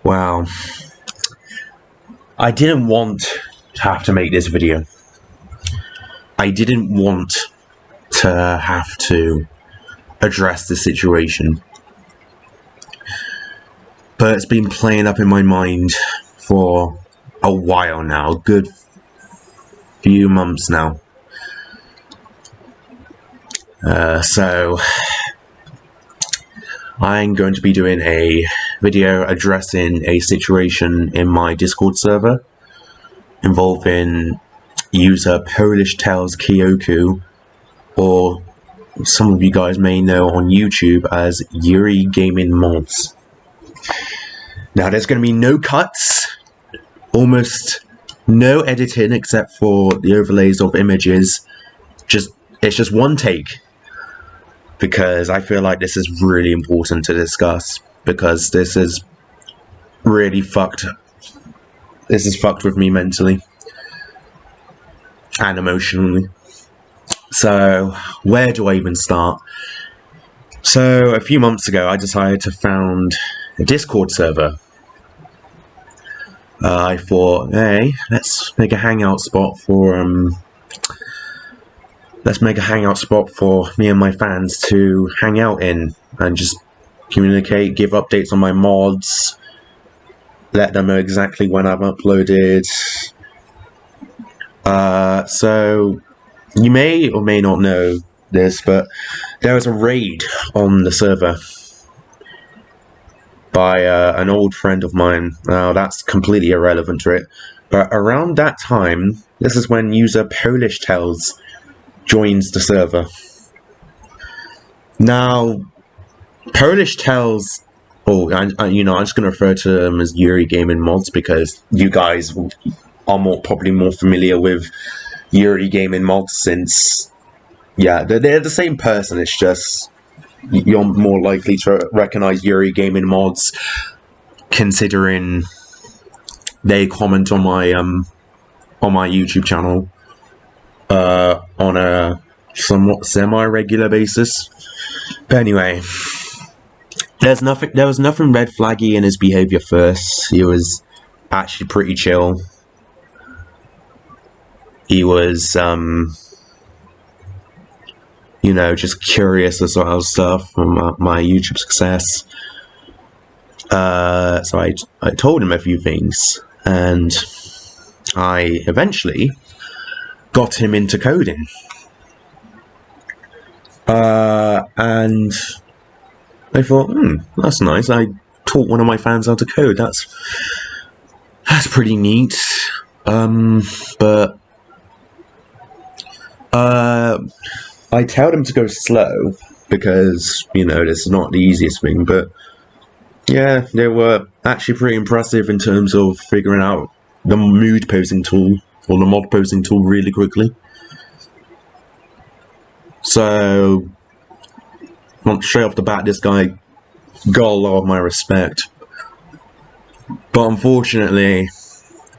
Wow. I didn't want to have to make this video. I didn't want to have to address the situation. But it's been playing up in my mind for a while now, a good few months now. So I'm going to be doing a video addressing a situation in my Discord server involving user Polish Tales Kyoku, or some of you guys may know on YouTube as YuriGamingMods. Now there's going to be no cuts, almost no editing except for the overlays of images. It's just one take, because I feel like this is really important to discuss, because this is really fucked. This is fucked with me mentally and emotionally. So where do I even start? So a few months ago I decided to found a Discord server. I thought, hey, let's make a hangout spot for me and my fans to hang out in and just communicate, give updates on my mods, let them know exactly when I've uploaded. So you may or may not know this, but there was a raid on the server by an old friend of mine. Now that's completely irrelevant to it, but around that time, this is when user Polish Tales joins the server. Now, Polish Tales, I'm just going to refer to them as YuriGamingMods because you guys are probably more familiar with YuriGamingMods, since, yeah, they're the same person. It's just you're more likely to recognize YuriGamingMods considering they comment on my YouTube channel on a somewhat semi-regular basis. But anyway, there was nothing red flaggy in his behavior first. He was actually pretty chill. He was just curious as well stuff from my YouTube success. So I told him a few things, and I eventually got him into coding. And I thought, that's nice. I taught one of my fans how to code. That's pretty neat. But I told him to go slow because, this is not the easiest thing, but yeah, they were actually pretty impressive in terms of figuring out the mood posing tool, or the mod posing tool, really quickly. So, straight off the bat, this guy got a lot of my respect. But unfortunately,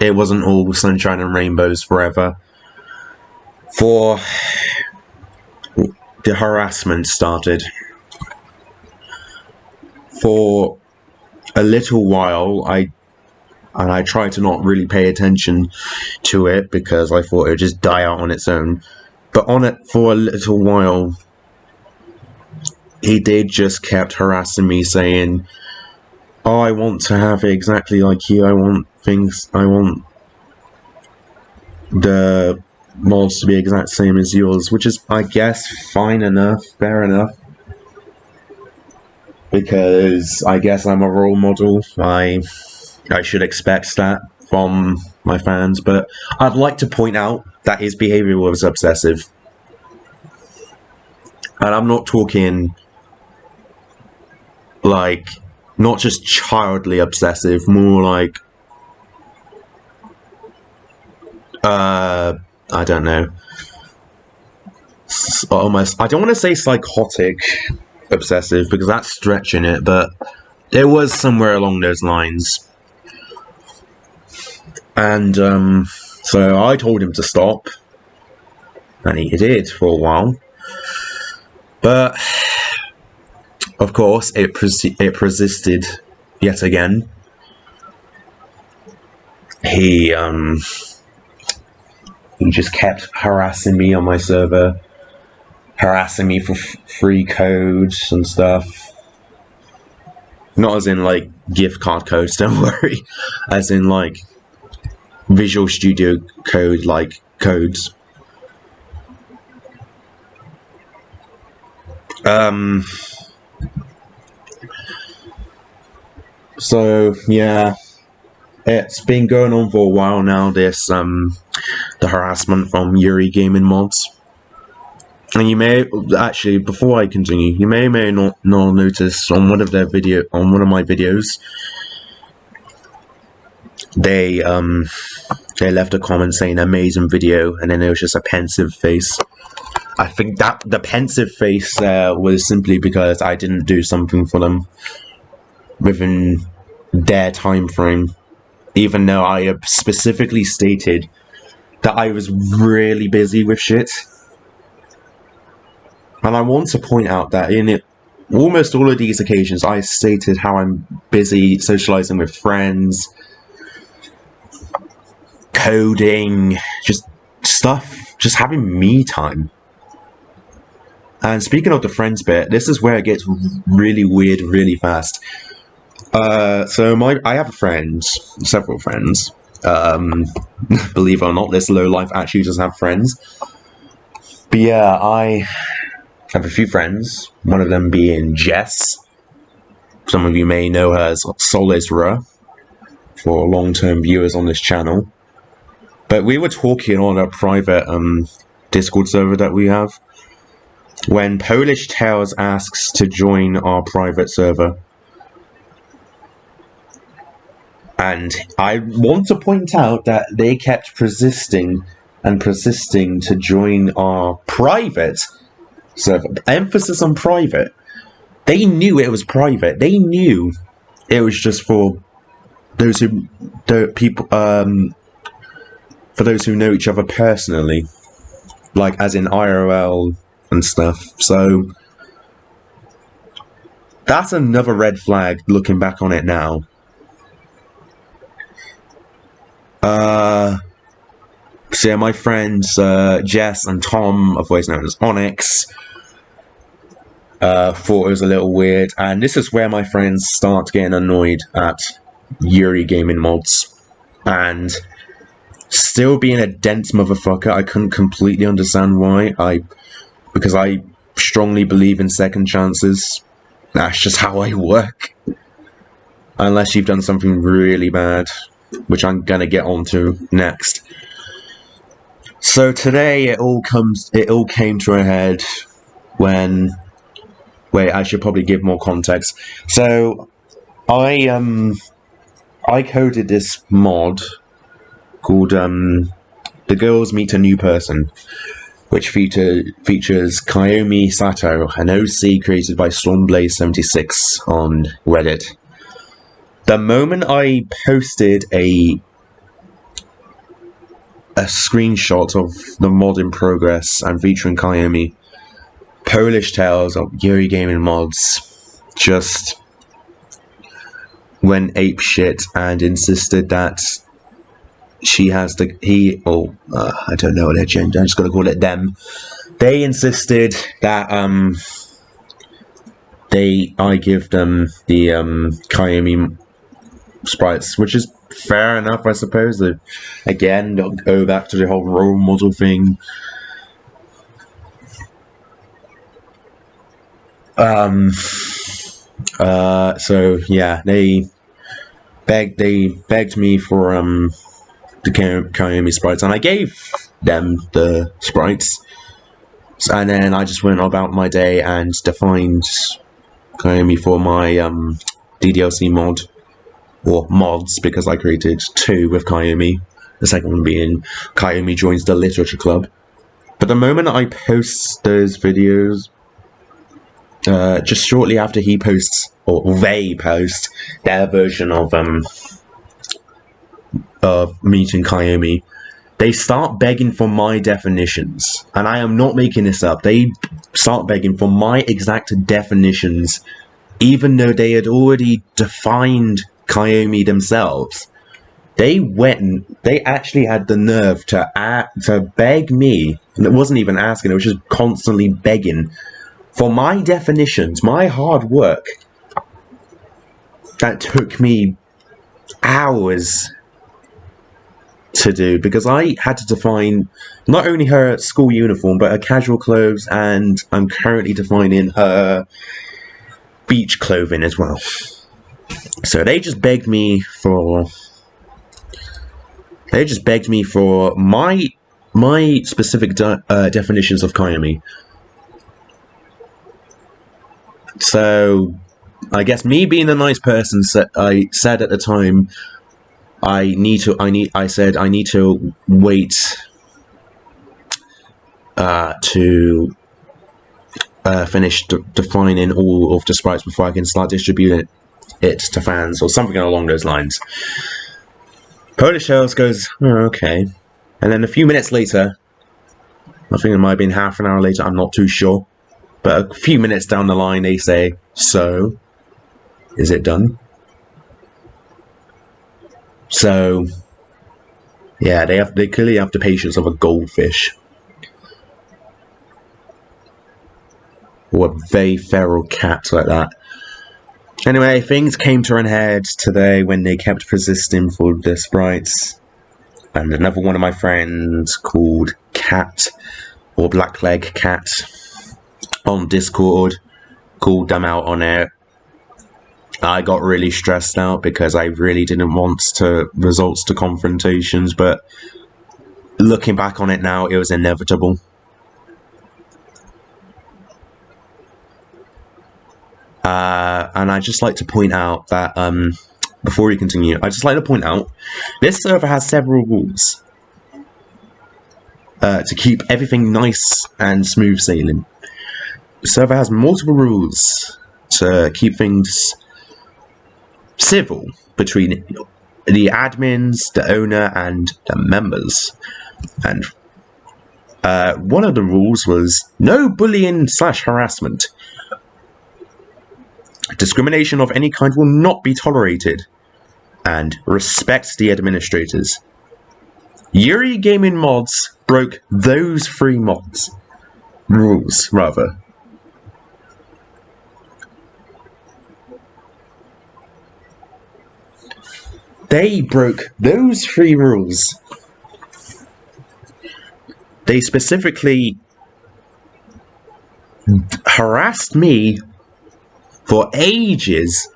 it wasn't all sunshine and rainbows forever. For the harassment started. For a little while, I tried to not really pay attention to it because I thought it would just die out on its own. But on it for a little while, he did just kept harassing me, saying, "Oh, I want to have it exactly like you. I want the mods to be exact same as yours," which is, I guess, fine enough, fair enough. Because I guess I'm a role model. I should expect that from my fans, but I'd like to point out that his behavior was obsessive. And I'm not talking like, not just childly obsessive, more like, I don't know, almost, I don't want to say psychotic obsessive because that's stretching it, but it was somewhere along those lines. And so I told him to stop, and he did for a while. But of course, it persisted yet again. he just kept harassing me on my server, harassing me for free codes and stuff. Not as in like gift card codes, don't worry, as in like Visual Studio Code like codes. So yeah, it's been going on for a while now, this the harassment from YuriGamingMods. And you may actually, before I continue, you may or may not notice on one of my videos, they left a comment saying amazing video, and then it was just a pensive face. I think that the pensive face was simply because I didn't do something for them within their time frame, even though I specifically stated that I was really busy with shit. And I want to point out that in almost all of these occasions, I stated how I'm busy socializing with friends, coding, just stuff, just having me time. And speaking of the friends bit, this is where it gets really weird really fast. So I have a friend, several friends. Believe it or not, this low life actually does have friends. But yeah, I have a few friends. One of them being Jess. Some of you may know her as Solisra for long-term viewers on this channel. But we were talking on a private Discord server that we have when Polish Tales asks to join our private server. And I want to point out that they kept persisting to join our private server. Emphasis on private. They knew it was private. They knew it was just for those who for those who know each other personally, like as in IRL and stuff. So that's another red flag looking back on it now. So yeah, my friends Jess and Tom, otherwise known as Onyx, thought it was a little weird, and this is where my friends start getting annoyed at YuriGamingMods, and still being a dense motherfucker. I couldn't completely understand why. Because I strongly believe in second chances. That's just how I work. Unless you've done something really bad, which I'm gonna get onto next. So today it all came to a head when, wait, I should probably give more context. So I coded this mod called The Girls Meet a New Person, which features Kaomi Sato, an OC created by Stormblaze76 on Reddit. The moment I posted a screenshot of the mod in progress and featuring Kaomi, Polish Tales of YuriGamingMods just went apeshit and insisted that she has I don't know their gender, I'm just gonna call it them. They insisted that I give them the Kaomi sprites, which is fair enough, I suppose. Again, they'll go back to the whole role model thing. So yeah, they begged me for the Kaomi sprites, and I gave them the sprites, and then I just went about my day and defined Kaomi for my DDLC mod, or mods, because I created two with Kaomi, the second one being Kaomi joins the literature club. But the moment I post those videos, just shortly after he posts, or they post their version of meeting Kaomi, they start begging for my definitions, and I am not making this up. They start begging for my exact definitions, even though they had already defined Kaomi themselves. They actually had the nerve to beg me, and it wasn't even asking, it was just constantly begging for my definitions, my hard work that took me hours to do, because I had to define not only her school uniform but her casual clothes, and I'm currently defining her beach clothing as well. So they just begged me for my specific definitions of Kayami. So I guess me being the nice person, I said at the time, I need to wait to finish defining all of the sprites before I can start distributing it to fans, or something along those lines. Polish Tales goes, oh, okay. And then a few minutes later, I think it might have been half an hour later, I'm not too sure, but a few minutes down the line they say, so, is it done? So, yeah, they clearly have the patience of a goldfish. Or a very feral cat like that. Anyway, things came to an head today when they kept persisting for the sprites. And another one of my friends called Cat, or Blackleg Cat, on Discord, called them out on it. I got really stressed out because I really didn't want results to confrontations, but looking back on it now, it was inevitable. And I'd just like to point out that, before we continue, I'd just like to point out, this server has several rules to keep everything nice and smooth sailing. The server has multiple rules to keep things civil between the admins, the owner, and the members. And one of the rules was no bullying/harassment. Discrimination of any kind will not be tolerated, and respect the administrators. YuriGamingMods broke those three rules, rather. They broke those three rules. They specifically harassed me for ages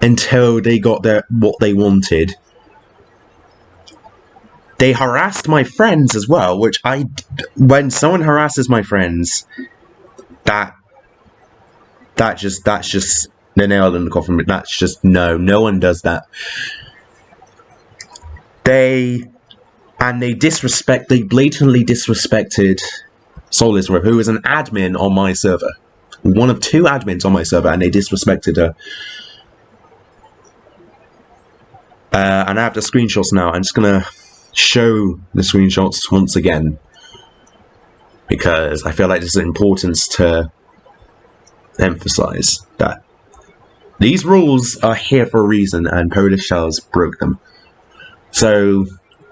until they got what they wanted. They harassed my friends as well, which when someone harasses my friends, that's just the nail in the coffin. That's just no one does that. They blatantly disrespected Solisworth, who was an admin on my server. One of two admins on my server, and they disrespected her. And I have the screenshots now. I'm just gonna show the screenshots once again, because I feel like there's an importance to emphasize that these rules are here for a reason, and Polish Tales broke them. So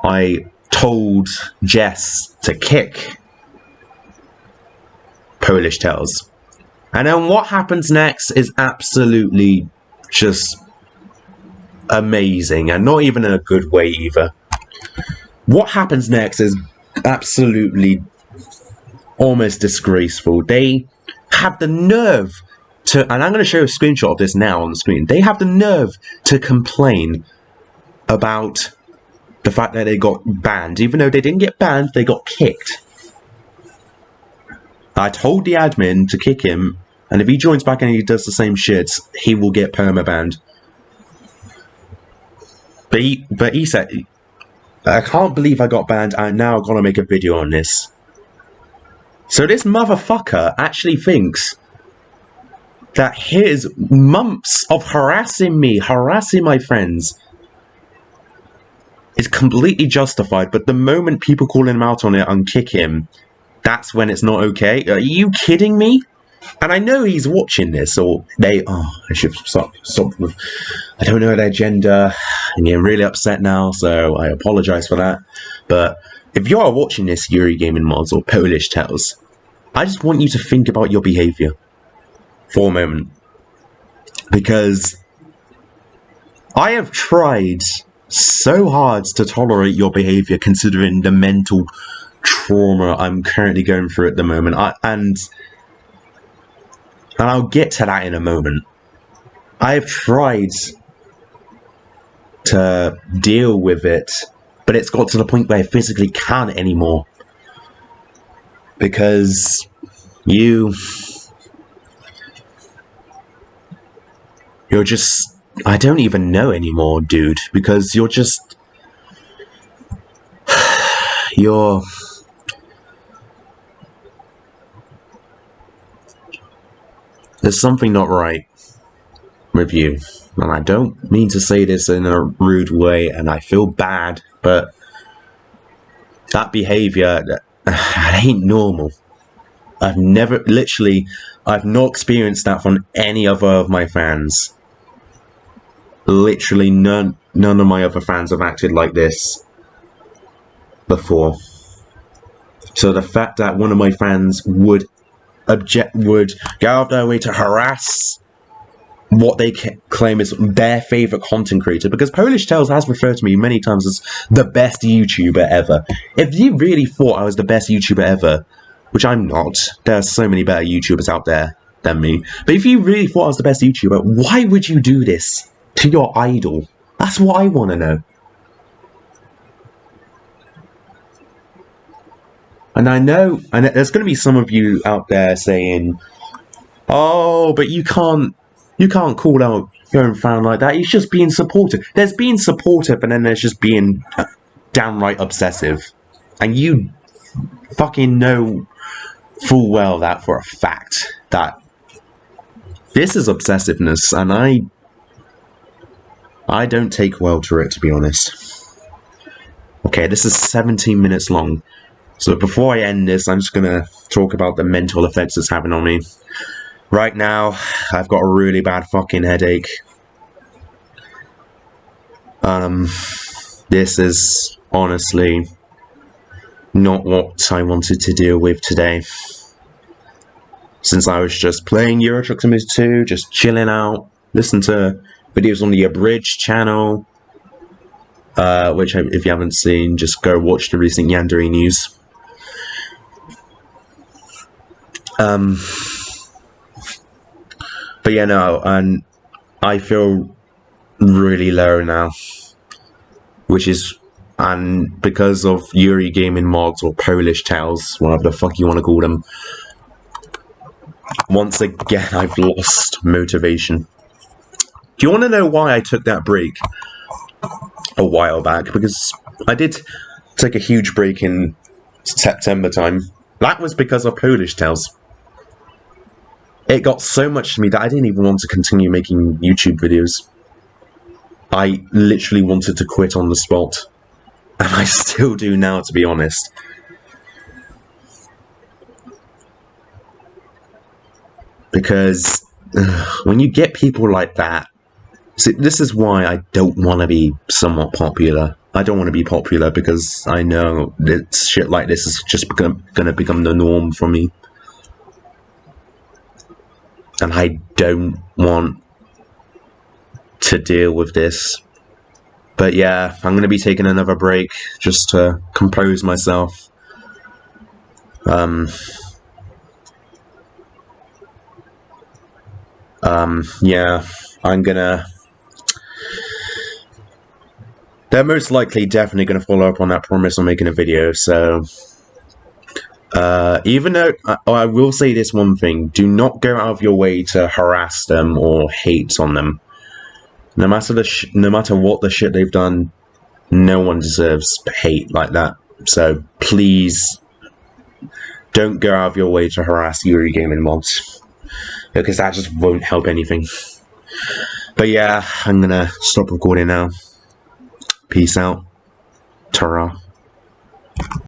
I told Jess to kick Polish Tales. And then what happens next is absolutely just amazing, and not even in a good way either. What happens next is absolutely almost disgraceful. They have the nerve to, and I'm going to show a screenshot of this now on the screen. They have the nerve to complain about the fact that they got banned. Even though they didn't get banned, they got kicked. I told the admin to kick him, and if he joins back and he does the same shit, he will get perma-banned. But he said, I can't believe I got banned, and now I've got to make a video on this. So this motherfucker actually thinks that his months of harassing me, harassing my friends, is completely justified, but the moment people call him out on it and kick him, that's when it's not okay. Are you kidding me? And I know he's watching this, or they. Oh, I should stop. I don't know their gender. I'm getting really upset now, so I apologize for that. But if you are watching this, YuriGamingMods or Polish Tales, I just want you to think about your behavior for a moment, because I have tried so hard to tolerate your behavior, considering the mental trauma I'm currently going through at the moment. And I'll get to that in a moment. I have tried to deal with it, but it's got to the point where I physically can't anymore. Because you're just, I don't even know anymore, dude, because you're just, there's something not right with you. And I don't mean to say this in a rude way, and I feel bad, but that behavior, that ain't normal. I've not experienced that from any other of my fans. Literally none of my other fans have acted like this before. So the fact that one of my fans would go out of their way to harass what they claim is their favorite content creator, because Polish Tales has referred to me many times as the best YouTuber ever. If you really thought I was the best YouTuber ever, which I'm not, there are so many better YouTubers out there than me, but if you really thought I was the best YouTuber, why would you do this to your idol? That's what I want to know. And I know, and there's going to be some of you out there saying, oh, but you can't call out your own fan like that. He's just being supportive. There's being supportive, and then there's just being downright obsessive. And you fucking know full well that for a fact that this is obsessiveness, and I don't take well to it, to be honest. Okay, this is 17 minutes long. So before I end this, I'm just going to talk about the mental effects it's having on me. Right now, I've got a really bad fucking headache. This is honestly not what I wanted to deal with today. Since I was just playing Euro Truck Simulator 2, just chilling out, listening to videos on the Abridged channel, which if you haven't seen, just go watch the recent Yandere news. But yeah, no, and I feel really low now, and because of YuriGamingMods or Polish Tales, whatever the fuck you want to call them, once again I've lost motivation. Do you want to know why I took that break a while back? Because I did take a huge break in September time. That was because of Polish Tales. It got so much to me that I didn't even want to continue making YouTube videos. I literally wanted to quit on the spot. And I still do now, to be honest. Because when you get people like that, see, this is why I don't want to be somewhat popular. I don't want to be popular because I know that shit like this is just going to become the norm for me. And I don't want to deal with this. But yeah, I'm going to be taking another break just to compose myself. Yeah, I'm gonna... They're most likely definitely going to follow up on that promise on making a video, so... even though, I will say this one thing, do not go out of your way to harass them or hate on them. No matter what the shit they've done, no one deserves hate like that. So please, don't go out of your way to harass YuriGamingMods, because that just won't help anything. But yeah, I'm gonna stop recording now. Peace out. Ta-ra.